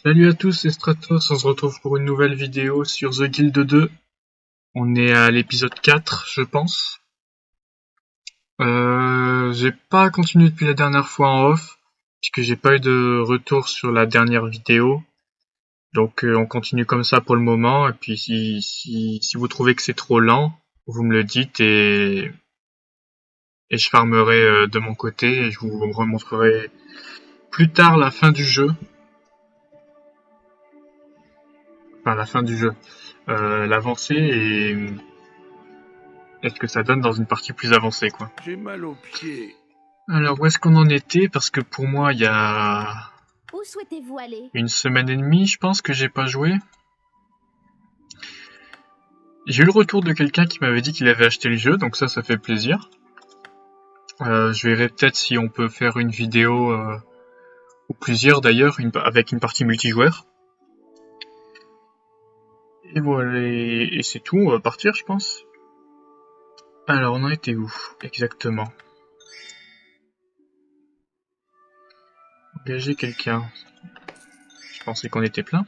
Salut à tous, c'est Stratos, on se retrouve pour une nouvelle vidéo sur The Guild 2. On est à l'épisode 4, je pense. J'ai pas continué depuis la dernière fois en off, puisque j'ai pas eu de retour sur la dernière vidéo. Donc on continue comme ça pour le moment, et puis si vous trouvez que c'est trop lent, vous me le dites et je farmerai de mon côté, et je vous remontrerai plus tard la fin du jeu. Enfin la fin du jeu. L'avancée et ce que ça donne dans une partie plus avancée, quoi. J'ai mal aux pieds. Alors, où est-ce qu'on en était? Parce que pour moi, il y a Où souhaitez-vous aller? une semaine et demie, je pense, que j'ai pas joué. J'ai eu le retour de quelqu'un qui m'avait dit qu'il avait acheté le jeu, donc ça fait plaisir. Je verrai peut-être si on peut faire une vidéo, ou plusieurs d'ailleurs, avec une partie multijoueur. Et voilà, et c'est tout, on va partir, je pense. Alors, on en était où, exactement? Engager quelqu'un. Je pensais qu'on était plein.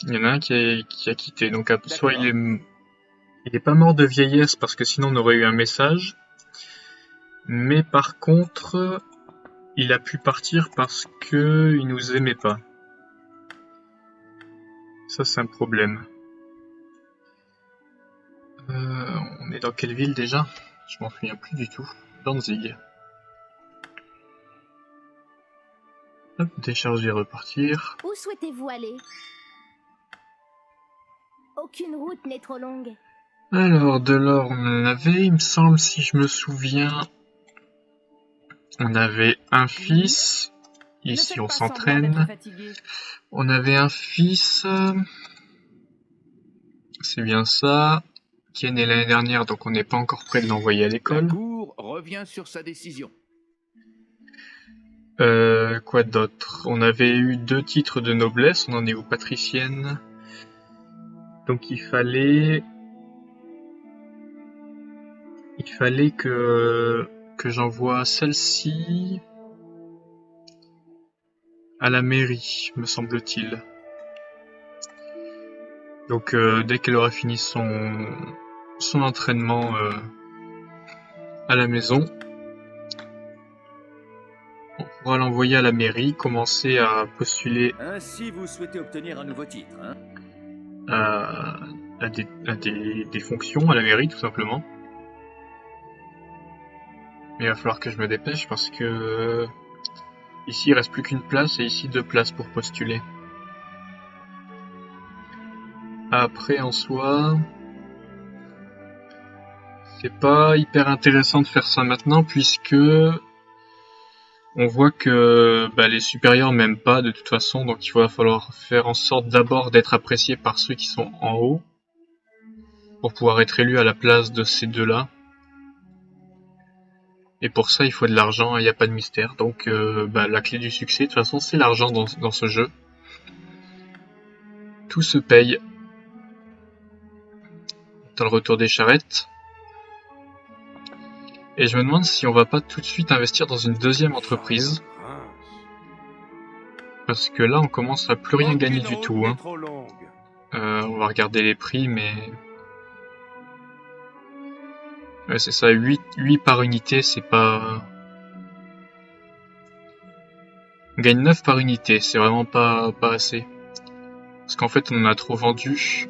Il y en a un qui a quitté, donc soit il est pas mort de vieillesse parce que sinon on aurait eu un message, mais par contre il a pu partir parce que il nous aimait pas. Ça c'est un problème. On est dans quelle ville déjà? Je m'en souviens plus du tout. Danzig. Hop, décharger, repartir. Où souhaitez-vous aller? Aucune route n'est trop longue. Alors, de l'or, on en avait, il me semble, si je me souviens. On avait un fils. Ici, on s'entraîne. On avait un fils. C'est bien ça. Qui est né l'année dernière, donc on n'est pas encore prêt de l'envoyer à l'école. La cour revient sur sa décision. Quoi d'autre? On avait eu 2 titres de noblesse, on en est où? Patricienne. Donc il fallait que j'envoie celle-ci à la mairie, me semble-t-il. Donc dès qu'elle aura fini son entraînement à la maison, on pourra l'envoyer à la mairie, commencer à postuler Ainsi, vous souhaitez obtenir un nouveau titre, hein? à des fonctions à la mairie, tout simplement. Mais il va falloir que je me dépêche parce que ici il reste plus qu'une place et ici 2 places pour postuler. Après en soi, c'est pas hyper intéressant de faire ça maintenant puisque on voit que les supérieurs m'aiment pas de toute façon, donc il va falloir faire en sorte d'abord d'être apprécié par ceux qui sont en haut pour pouvoir être élu à la place de ces deux-là. Et pour ça, il faut de l'argent, il n'y a pas de mystère. Donc la clé du succès, de toute façon, c'est l'argent dans ce jeu. Tout se paye. Dans le retour des charrettes. Et je me demande si on va pas tout de suite investir dans une deuxième entreprise. Parce que là, on commence à plus rien gagner du tout. Hein. On va regarder les prix, mais... Ouais, c'est ça, 8 par unité, c'est pas... On gagne 9 par unité, c'est vraiment pas assez. Parce qu'en fait, on en a trop vendu.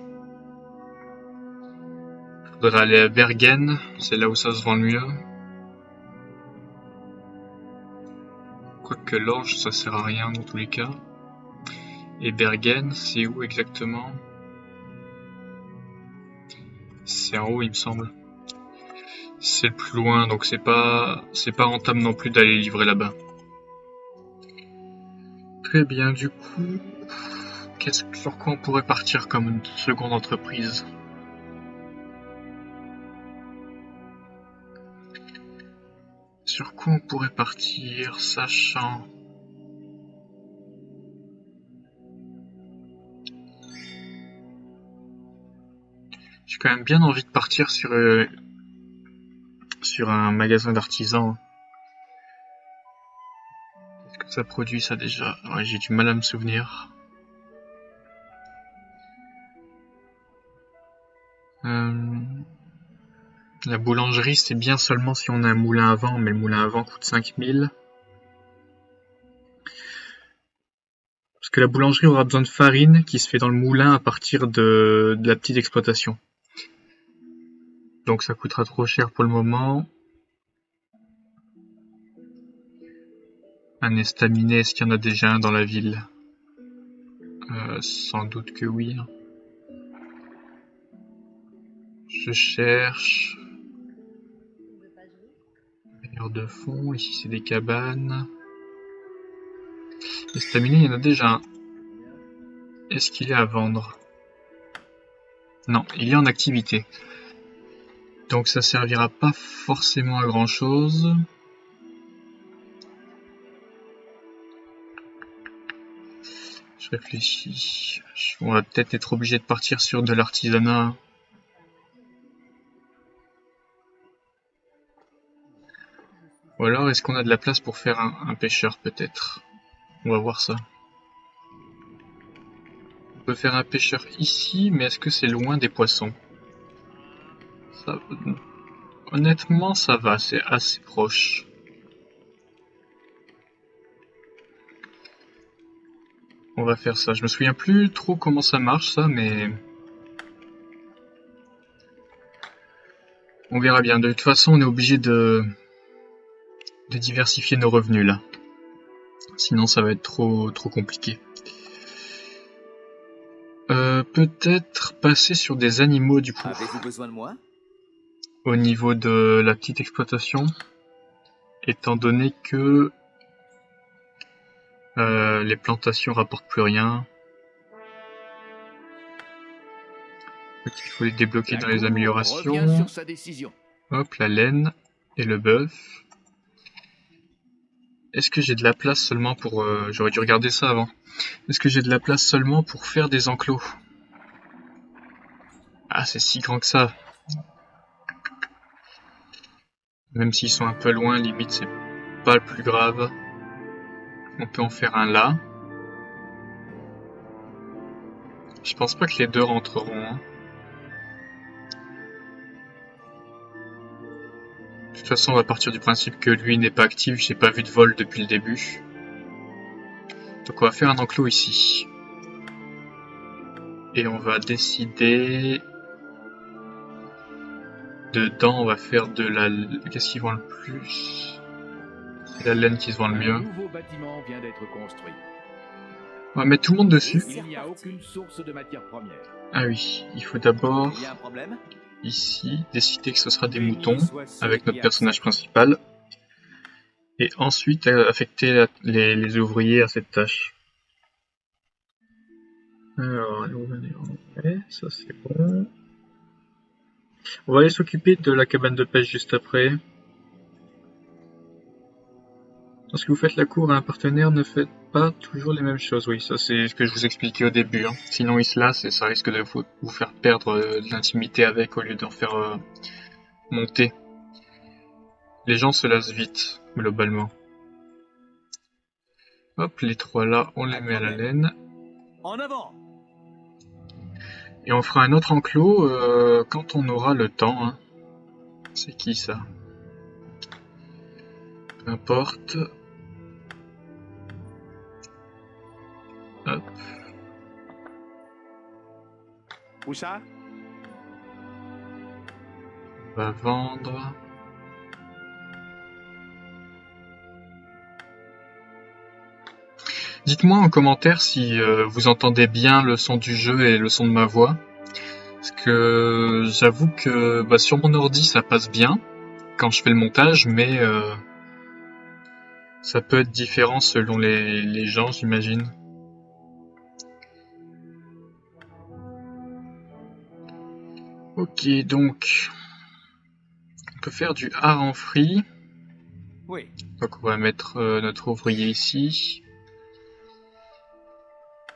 Faudrait aller à Bergen, c'est là où ça se vend le mieux. Quoique l'orge, ça sert à rien dans tous les cas. Et Bergen, c'est où exactement? C'est en haut, il me semble. C'est le plus loin, donc c'est pas rentable non plus d'aller livrer là-bas. Très bien, du coup, sur quoi on pourrait partir comme une seconde entreprise? Sur quoi on pourrait partir, sachant... J'ai quand même bien envie de partir sur un magasin d'artisans. Est-ce que ça produit ça déjà? Ouais, j'ai du mal à me souvenir. La boulangerie, c'est bien seulement si on a un moulin à vent, mais le moulin à vent coûte 5000. Parce que la boulangerie aura besoin de farine qui se fait dans le moulin à partir de la petite exploitation. Donc ça coûtera trop cher pour le moment. Un estaminet, est-ce qu'il y en a déjà un dans la ville? Sans doute que oui. Je cherche. Meilleur de fond, ici c'est des cabanes. L'estaminet, il y en a déjà un. Est-ce qu'il est à vendre? Non, il est en activité. Donc ça servira pas forcément à grand chose. Je réfléchis. On va peut-être être obligé de partir sur de l'artisanat. Ou alors est-ce qu'on a de la place pour faire un pêcheur peut-être? On va voir ça. On peut faire un pêcheur ici, mais est-ce que c'est loin des poissons? Ça, honnêtement, ça va, c'est assez proche. On va faire ça. Je me souviens plus trop comment ça marche ça, mais on verra bien. De toute façon, on est obligé de diversifier nos revenus là. Sinon, ça va être trop compliqué. Peut-être passer sur des animaux du coup. Avez-vous besoin de moi? Au niveau de la petite exploitation, étant donné que les plantations rapportent plus rien. Donc il faut les débloquer dans les améliorations. Revient sur sa décision. Hop, la laine et le bœuf. Est-ce que j'ai de la place seulement pour... J'aurais dû regarder ça avant. Est-ce que j'ai de la place seulement pour faire des enclos? Ah, c'est si grand que ça. Même s'ils sont un peu loin, limite, c'est pas le plus grave. On peut en faire un là. Je pense pas que les deux rentreront. Hein. De toute façon, on va partir du principe que lui n'est pas actif. J'ai pas vu de vol depuis le début. Donc on va faire un enclos ici. Et on va décider... Dedans, on va faire de la... Qu'est-ce qui vend le plus? C'est la laine qui se vend le mieux. Un nouveau bâtiment vient d'être construit. On va mettre tout le monde dessus. Il n'y a aucune source de matière première. Ah oui, il faut d'abord, Il y a un problème? ici, décider que ce sera des moutons, avec notre personnage principal. Et ensuite, affecter les ouvriers à cette tâche. Alors, ouais, ça c'est bon. On va aller s'occuper de la cabane de pêche juste après. Lorsque vous faites la cour à un partenaire, ne faites pas toujours les mêmes choses. Oui, ça c'est ce que je vous expliquais au début. Hein. Sinon il se lasse et ça risque de vous faire perdre de l'intimité avec au lieu d'en faire monter. Les gens se lassent vite, globalement. Hop, les trois là, on les met à la laine. En avant! Et on fera un autre enclos quand on aura le temps. Hein. C'est qui ça? Peu importe. Hop. Où ça? On va vendre. Dites-moi en commentaire si vous entendez bien le son du jeu et le son de ma voix. Parce que j'avoue que sur mon ordi ça passe bien quand je fais le montage, mais ça peut être différent selon les gens, j'imagine. Ok, donc on peut faire du hareng free. Oui. Donc on va mettre notre ouvrier ici.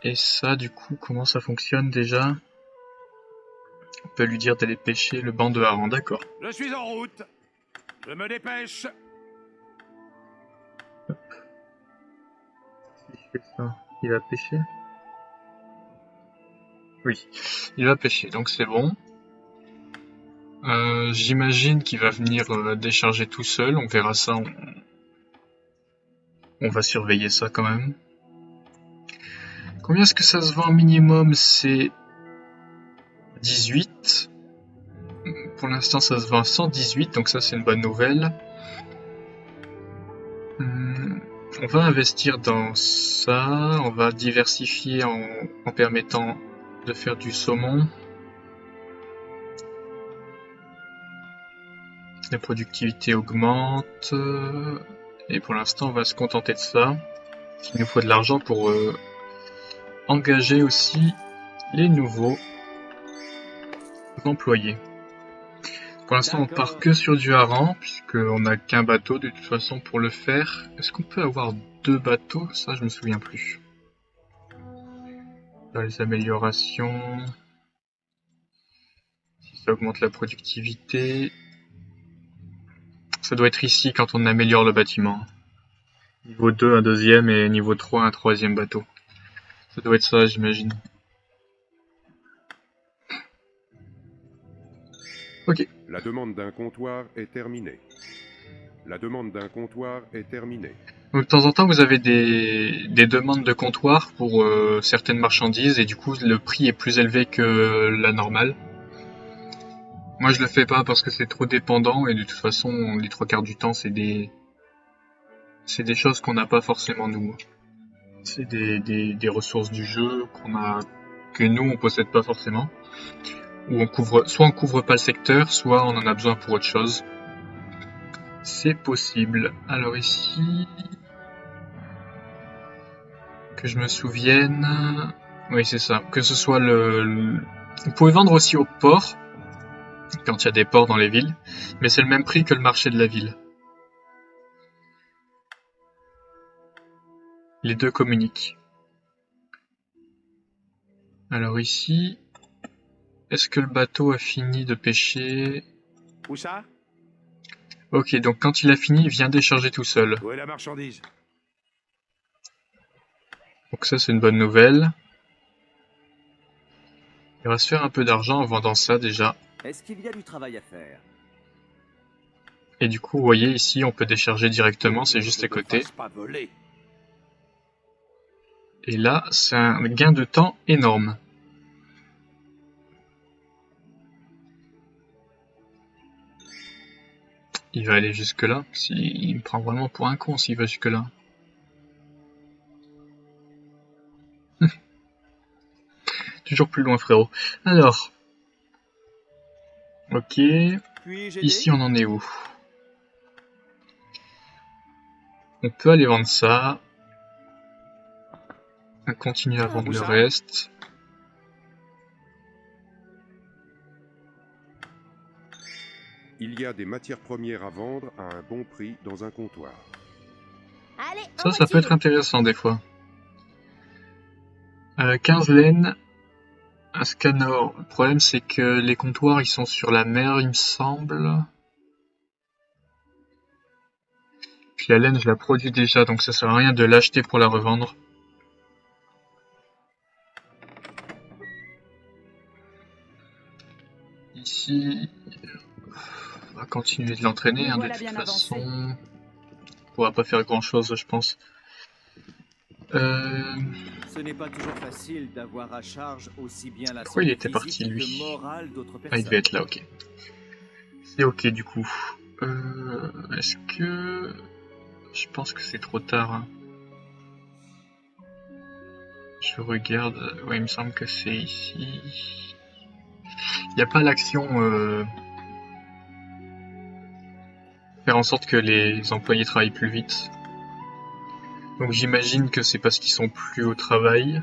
Et ça, du coup, comment ça fonctionne déjà? On peut lui dire d'aller pêcher le banc de hareng, d'accord. Je suis en route. Je me dépêche. Si je fais ça, il va pêcher? Oui, il va pêcher, donc c'est bon. J'imagine qu'il va venir décharger tout seul, on verra ça, on va surveiller ça quand même. Combien est-ce que ça se vend minimum? C'est 18. Pour l'instant ça se vend à 118, donc ça c'est une bonne nouvelle. On va investir dans ça, on va diversifier en permettant de faire du saumon. La productivité augmente, et pour l'instant on va se contenter de ça. Il nous faut de l'argent pour engager aussi les nouveaux employés. Pour l'instant on part que sur du hareng, puisqu'on n'a qu'un bateau de toute façon pour le faire. Est-ce qu'on peut avoir 2 bateaux? Ça je me souviens plus. Dans les améliorations, si ça augmente la productivité, ça doit être ici quand on améliore le bâtiment. Niveau 2 un deuxième et niveau 3 un troisième bateau. Ça doit être ça j'imagine. Ok. La demande d'un comptoir est terminée. La demande d'un comptoir est terminée. Donc, de temps en temps, vous avez des demandes de comptoir pour certaines marchandises et du coup, le prix est plus élevé que la normale. Moi, je le fais pas parce que c'est trop dépendant et de toute façon, les 3/4 du temps, c'est des choses qu'on n'a pas forcément nous. C'est des ressources du jeu que nous, on possède pas forcément. Ou soit on couvre pas le secteur, soit on en a besoin pour autre chose. C'est possible. Alors ici, que je me souvienne, oui c'est ça, que ce soit vous pouvez vendre aussi au port, quand il y a des ports dans les villes, mais c'est le même prix que le marché de la ville. Les deux communiquent. Alors ici, est-ce que le bateau a fini de pêcher? Où ça? Ok, donc quand il a fini, il vient décharger tout seul. Où est la marchandise? Donc ça c'est une bonne nouvelle. Il va se faire un peu d'argent en vendant ça déjà. Est-ce qu'il y a du travail à faire? Et du coup, vous voyez ici, on peut décharger directement, c'est juste à côté. Pas voler. Et là, c'est un gain de temps énorme. Il va aller jusque là. Il me prend vraiment pour un con s'il va jusque là. Toujours plus loin, frérot. Alors. Ok. Ici, on en est où? On peut aller vendre ça. On continue à vendre le reste. Il y a des matières premières à vendre à un bon prix dans un comptoir. Allez, Ça peut être intéressant des fois. 15 laines. Un scanner. Le problème c'est que les comptoirs ils sont sur la mer il me semble. Puis la laine je la produis déjà donc ça sert à rien de l'acheter pour la revendre. Ici, on va continuer de l'entraîner de toute façon. On pourra pas faire grand chose je pense. Ce n'est pas toujours facile d'avoir à charge aussi bien la Pourquoi il santé était parti physique lui? que morale d'autres Ah il personnes. devait être là, ok. C'est ok du coup. Est-ce que... Je pense que c'est trop tard. Hein. Je regarde... Ouais il me semble que c'est ici. Il n'y a pas l'action... Faire en sorte que les employés travaillent plus vite. Donc j'imagine que c'est parce qu'ils sont plus au travail.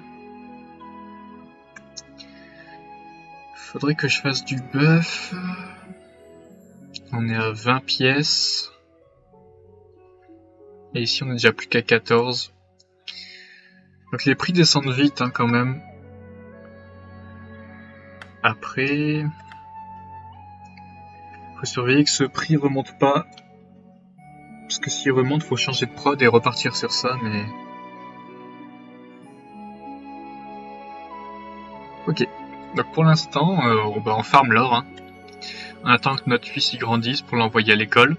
Faudrait que je fasse du bœuf. On est à 20 pièces. Et ici on est déjà plus qu'à 14. Donc les prix descendent vite hein, quand même. Après... Faut surveiller que ce prix remonte pas. Parce que s'il remonte, faut changer de prod et repartir sur ça, mais... Ok, donc pour l'instant, on farm l'or. Hein. On attend que notre fils y grandisse pour l'envoyer à l'école.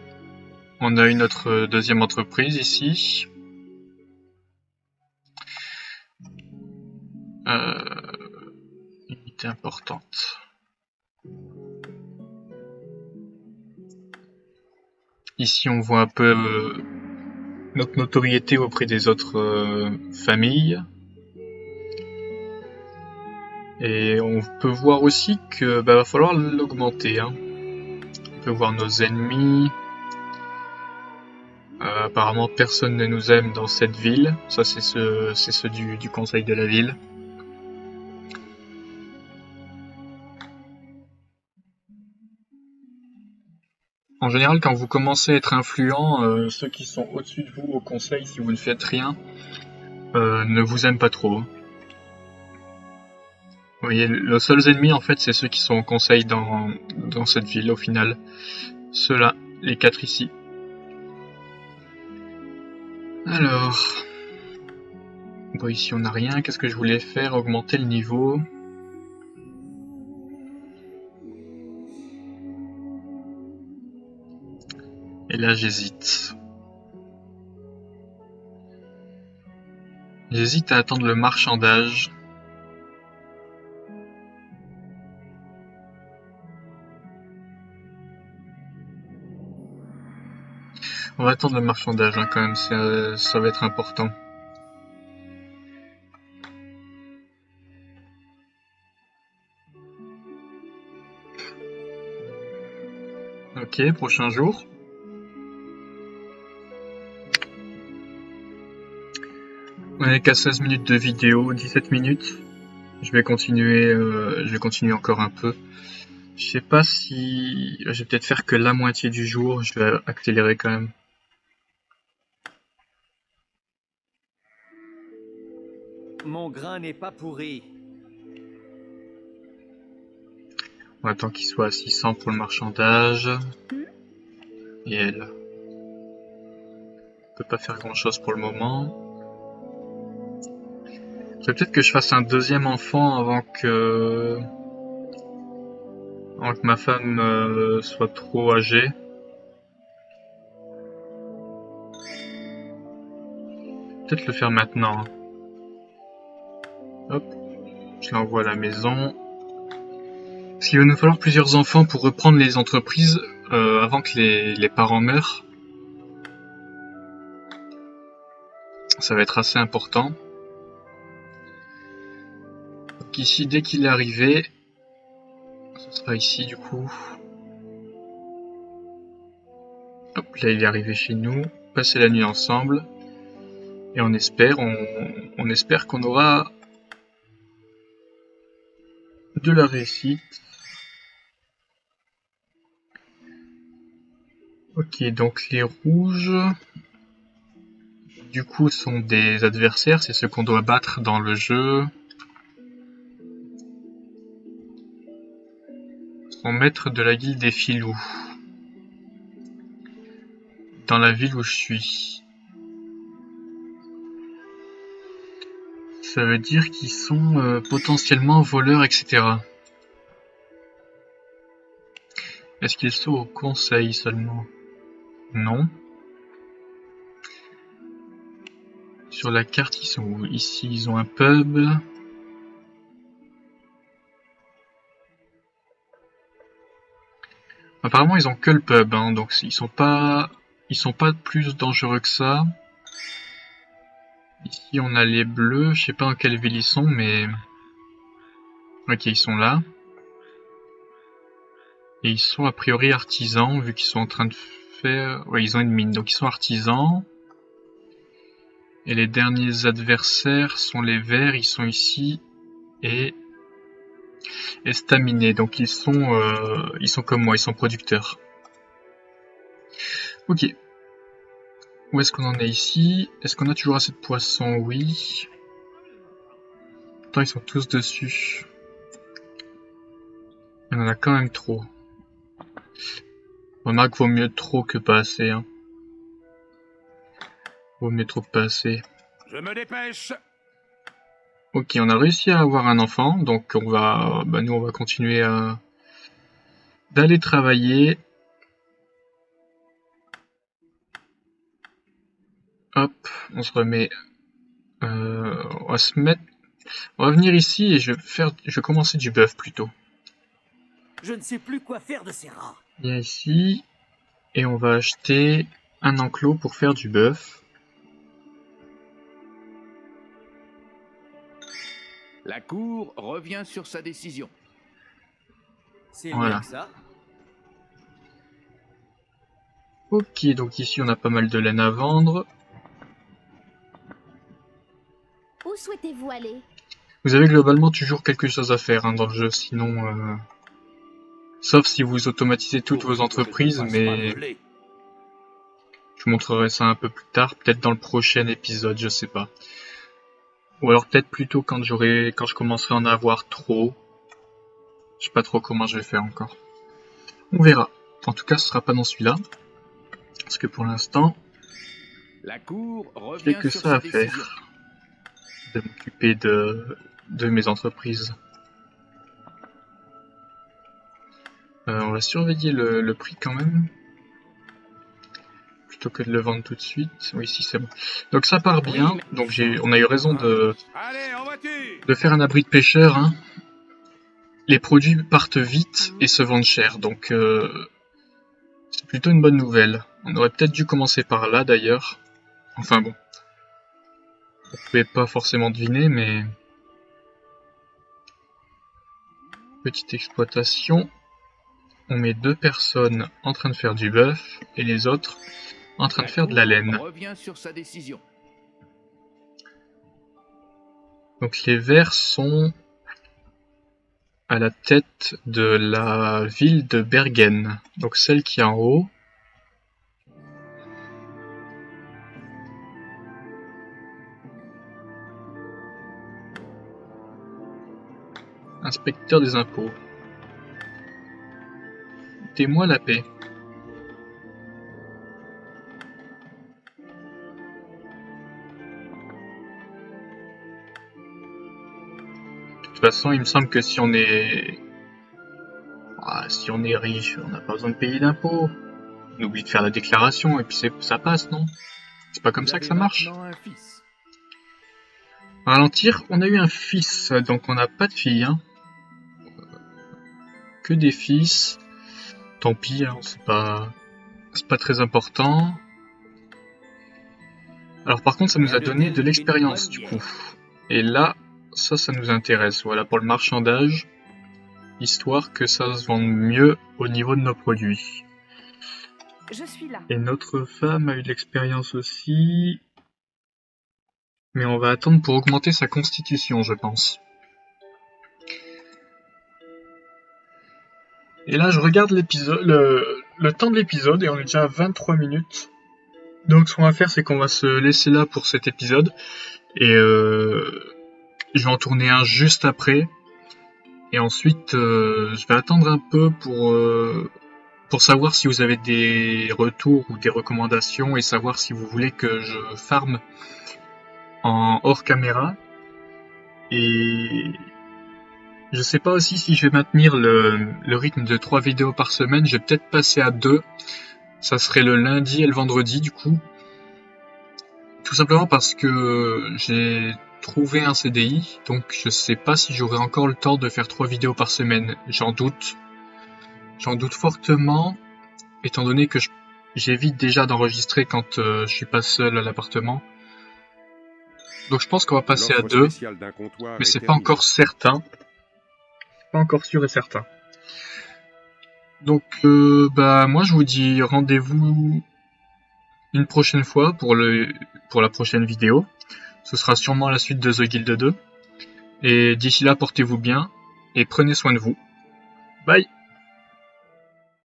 On a eu notre deuxième entreprise ici. Unité importante. Ici, on voit un peu notre notoriété auprès des autres familles. Et on peut voir aussi que va falloir l'augmenter. Hein. On peut voir nos ennemis. Apparemment, personne ne nous aime dans cette ville. Ça, c'est ceux du conseil de la ville. En général, quand vous commencez à être influent, ceux qui sont au-dessus de vous au conseil, si vous ne faites rien, ne vous aiment pas trop. Vous voyez, les seuls ennemis, en fait, c'est ceux qui sont au conseil dans cette ville, au final. Ceux-là, les 4 ici. Alors... Bon, ici, on n'a rien. Qu'est-ce que je voulais faire? Augmenter le niveau. Et là, j'hésite. J'hésite à attendre le marchandage. On va attendre le marchandage hein, quand même, ça va être important. Ok, prochain jour. On est qu'à 16 minutes de vidéo, 17 minutes. Je vais continuer encore un peu. Je sais pas si... Je vais peut-être faire que la moitié du jour, je vais accélérer quand même. Mon grain n'est pas pourri. On attend qu'il soit à 600 pour le marchandage. Et elle peut pas faire grand chose pour le moment. Peut-être que je fasse un deuxième enfant avant que ma femme soit trop âgée. Peut-être le faire maintenant. Hop, je l'envoie à la maison. Parce qu'il va nous falloir plusieurs enfants pour reprendre les entreprises avant que les parents meurent. Ça va être assez important. Donc ici, dès qu'il est arrivé, ce sera ici du coup. Hop, là il est arrivé chez nous. Passer la nuit ensemble. Et on espère qu'on aura de la réussite. Ok, donc les rouges, du coup, sont des adversaires, c'est ceux qu'on doit battre dans le jeu. Sont maîtres de la guilde des filous. Dans la ville où je suis. Ça veut dire qu'ils sont potentiellement voleurs, etc. Est-ce qu'ils sont au conseil seulement? Non. Sur la carte, ils sont où? Ici, ils ont un pub. Apparemment, ils ont que le pub, hein, donc ils sont pas plus dangereux que ça. Ici, on a les bleus. Je sais pas dans quelle ville ils sont, mais... Ok, ils sont là. Et ils sont a priori artisans, vu qu'ils sont en train de faire... Ouais, ils ont une mine, donc ils sont artisans. Et les derniers adversaires sont les verts, ils sont ici. Et staminés, donc ils sont comme moi, ils sont producteurs. Ok. Où est-ce qu'on en est ici? Est-ce qu'on a toujours assez de poissons? Oui. Pourtant, ils sont tous dessus. Il y en a quand même trop. Remarque, vaut mieux trop que pas assez. Hein. Vaut mieux trop que pas assez. Je me dépêche. Ok, on a réussi à avoir un enfant, donc nous on va continuer d'aller travailler. Hop, on se remet, on va se mettre, on va venir ici et je vais commencer du bœuf plutôt. Je ne sais plus quoi faire de ces rats. Viens ici et on va acheter un enclos pour faire du bœuf. La cour revient sur sa décision. C'est Voilà. mieux que ça. Ok, donc ici on a pas mal de laine à vendre. Où souhaitez-vous aller? Vous avez globalement toujours quelque chose à faire dans le jeu, sinon... Sauf si vous automatisez toutes vos entreprises, mais... Je vous montrerai ça un peu plus tard, peut-être dans le prochain épisode, je sais pas. Ou alors peut-être plutôt quand je commencerai à en avoir trop. Je sais pas trop comment je vais faire encore. On verra. En tout cas, ce sera pas dans celui-là. Parce que pour l'instant, La cour revient j'ai que sur ça sa à décision. faire. De m'occuper de mes entreprises. On va surveiller le prix quand même. Plutôt que de le vendre tout de suite. Oui, si c'est bon. Donc ça part bien. Oui, mais- Donc on a eu raison de Allez, en voiture! faire un abri de pêcheurs. Hein. Les produits partent vite et se vendent cher. Donc c'est plutôt une bonne nouvelle. On aurait peut-être dû commencer par là d'ailleurs. Enfin bon. Vous pouvez pas forcément deviner, mais... Petite exploitation. On met 2 personnes en train de faire du bœuf et les autres en train de faire de la laine. Revient sur sa décision. Donc les verts sont à la tête de la ville de Bergen. Donc celle qui est en haut. Inspecteur des impôts. Foutez-moi la paix. De toute façon, il me semble que si on est riche, on n'a pas besoin de payer d'impôts. On oublie de faire la déclaration et puis ça passe, non? C'est pas comme Vous ça que avez ça marche. maintenant un fils. Ralentir, on a eu un fils, donc on n'a pas de fille. Hein. Que des fils. Tant pis, hein, c'est pas très important. Alors par contre, ça nous a donné de l'expérience du coup. Et là, ça nous intéresse. Voilà, pour le marchandage, histoire que ça se vende mieux au niveau de nos produits. Je suis là. Et notre femme a eu de l'expérience aussi. Mais on va attendre pour augmenter sa constitution, je pense. Et là, je regarde l'épisode, le temps de l'épisode, et on est déjà à 23 minutes. Donc, ce qu'on va faire, c'est qu'on va se laisser là pour cet épisode. Et je vais en tourner un juste après. Et ensuite, je vais attendre un peu pour savoir si vous avez des retours ou des recommandations et savoir si vous voulez que je farme en hors caméra. Et je sais pas aussi si je vais maintenir le rythme de 3 vidéos par semaine. Je vais peut-être passer à 2. Ça serait le lundi et le vendredi du coup. Tout simplement parce que j'ai trouvé un CDI. Donc je sais pas si j'aurai encore le temps de faire 3 vidéos par semaine. J'en doute. J'en doute fortement. Étant donné que j'évite déjà d'enregistrer quand je suis pas seul à l'appartement. Donc je pense qu'on va passer à 2. Mais c'est pas encore certain. Pas encore sûr et certain. Donc moi je vous dis rendez-vous une prochaine fois pour la prochaine vidéo. Ce sera sûrement la suite de The Guild 2. Et d'ici là, portez-vous bien et prenez soin de vous. Bye!